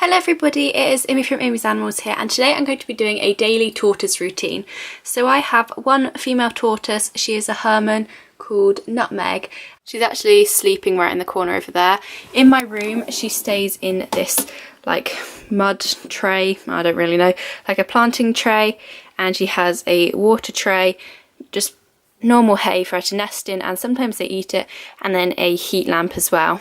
Hello everybody, it is Immy from Imy'sAnimals here, and today I'm going to be doing a daily tortoise routine. So I have one female tortoise. She is a herman called Nutmeg. She's actually sleeping right in the corner over there. In my room she stays in this like mud tray, I don't really know, like a planting tray, and she has a water tray, just normal hay for her to nest in, and sometimes they eat it, and then a heat lamp as well.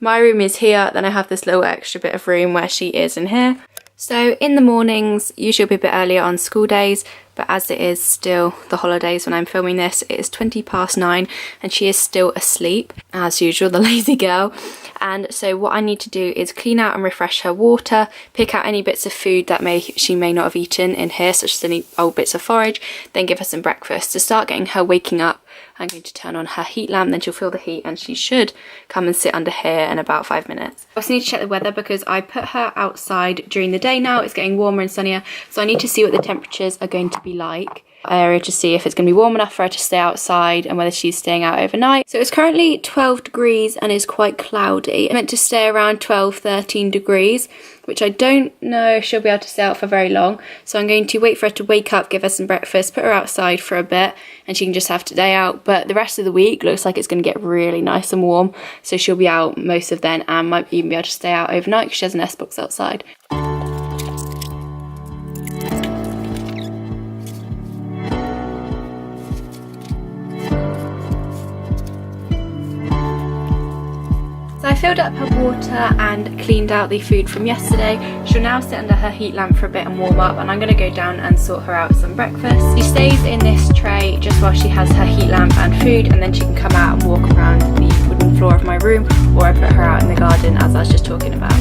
My room is here, then I have this little extra bit of room where she is in here. So in the mornings, usually it'll be a bit earlier on school days, but as it is still the holidays when I'm filming this, it is 20 past 9 and she is still asleep, as usual, the lazy girl. And so what I need to do is clean out and refresh her water, pick out any bits of food that she may not have eaten in here, such as any old bits of forage, then give her some breakfast. To start getting her waking up, I'm going to turn on her heat lamp, then she'll feel the heat and she should come and sit under here in about 5 minutes. I also need to check the weather because I put her outside during the day now. It's getting warmer and sunnier, so I need to see what the temperatures are going to be like. Area to see if it's going to be warm enough for her to stay outside and whether she's staying out overnight. So it's currently 12 degrees and is quite cloudy. It's meant to stay around 12-13 degrees, which I don't know if she'll be able to stay out for very long. So I'm going to wait for her to wake up, give her some breakfast, put her outside for a bit, and she can just have today out. But the rest of the week looks like it's going to get really nice and warm, so she'll be out most of then and might even be able to stay out overnight because she has a nest box outside. I filled up her water and cleaned out the food from yesterday. She'll now sit under her heat lamp for a bit and warm up, and I'm going to go down and sort her out some breakfast. She stays in this tray just while she has her heat lamp and food, and then she can come out and walk around the wooden floor of my room, or I put her out in the garden as I was just talking about.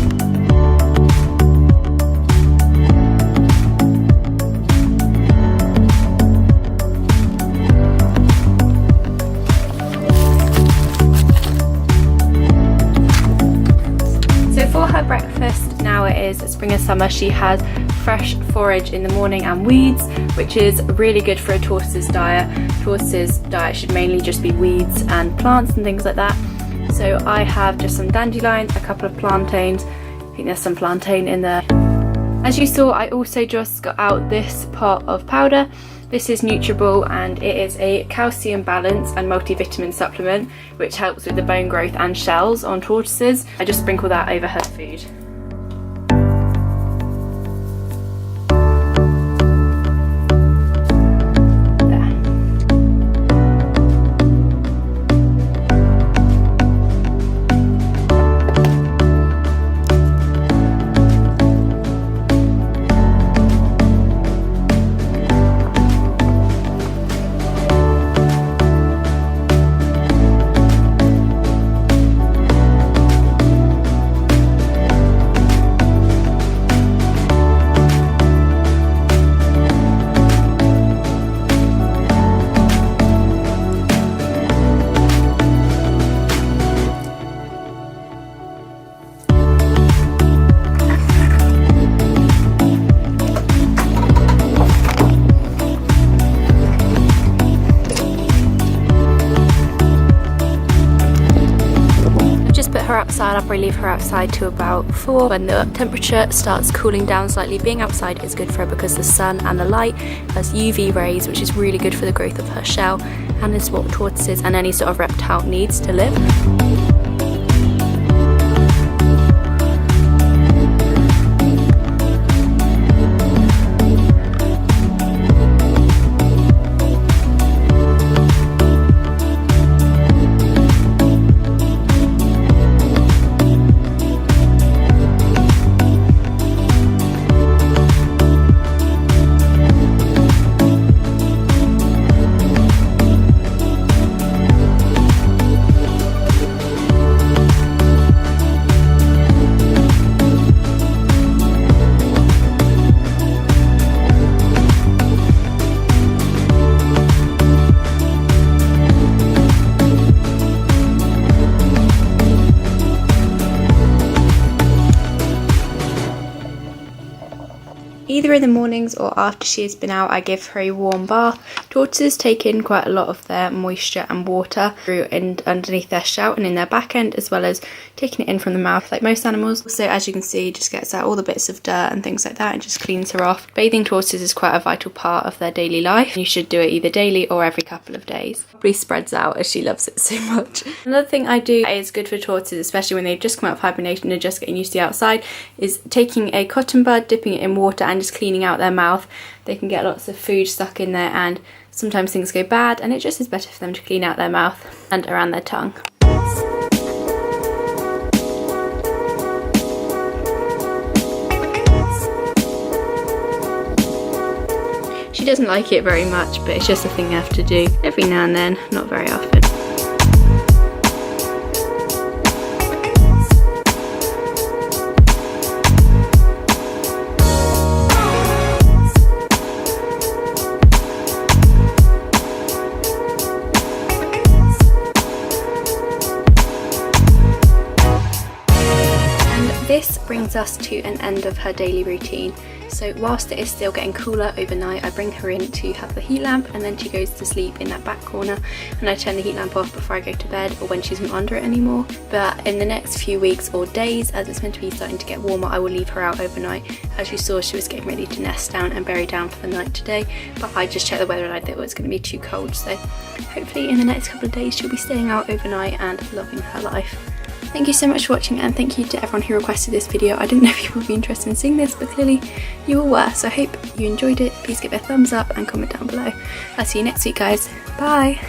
For her breakfast, now it is spring and summer, she has fresh forage in the morning and weeds, which is really good for a tortoise's diet. Tortoise's diet should mainly just be weeds and plants and things like that. So I have just some dandelions, a couple of plantains. I think there's some plantain in there. As you saw, I also just got out this pot of powder. This is Nutriball, and it is a calcium balance and multivitamin supplement which helps with the bone growth and shells on tortoises. I just sprinkle that over her food. Outside, I'll probably leave her outside to about 4 when the temperature starts cooling down slightly. Being outside is good for her because the sun and the light has UV rays, which is really good for the growth of her shell, and is what tortoises and any sort of reptile needs to live. Either in the mornings or after she has been out, I give her a warm bath. Tortoises take in quite a lot of their moisture and water through and underneath their shout and in their back end, as well as taking it in from the mouth like most animals. So as you can see, just gets out all the bits of dirt and things like that and just cleans her off. Bathing tortoises is quite a vital part of their daily life. You should do it either daily or every couple of days. Probably spreads out as she loves it so much. Another thing I do is good for tortoises, especially when they've just come out of hibernation and just getting used to the outside, is taking a cotton bud, dipping it in water and just cleaning out their mouth. They can get lots of food stuck in there and sometimes things go bad, and it just is better for them to clean out their mouth and around their tongue. She doesn't like it very much, but it's just a thing you have to do every now and then, not very often. This brings us to an end of her daily routine. So whilst it is still getting cooler overnight, I bring her in to have the heat lamp, and then she goes to sleep in that back corner, and I turn the heat lamp off before I go to bed or when she's not under it anymore. But in the next few weeks or days, as it's meant to be starting to get warmer, I will leave her out overnight. As you saw, she was getting ready to nest down and bury down for the night today, but I just checked the weather and I thought it was going to be too cold, so hopefully in the next couple of days she'll be staying out overnight and loving her life. Thank you so much for watching, and thank you to everyone who requested this video. I didn't know if you would be interested in seeing this, but clearly you all were, so I hope you enjoyed it. Please give it a thumbs up and comment down below. I'll see you next week, guys. Bye!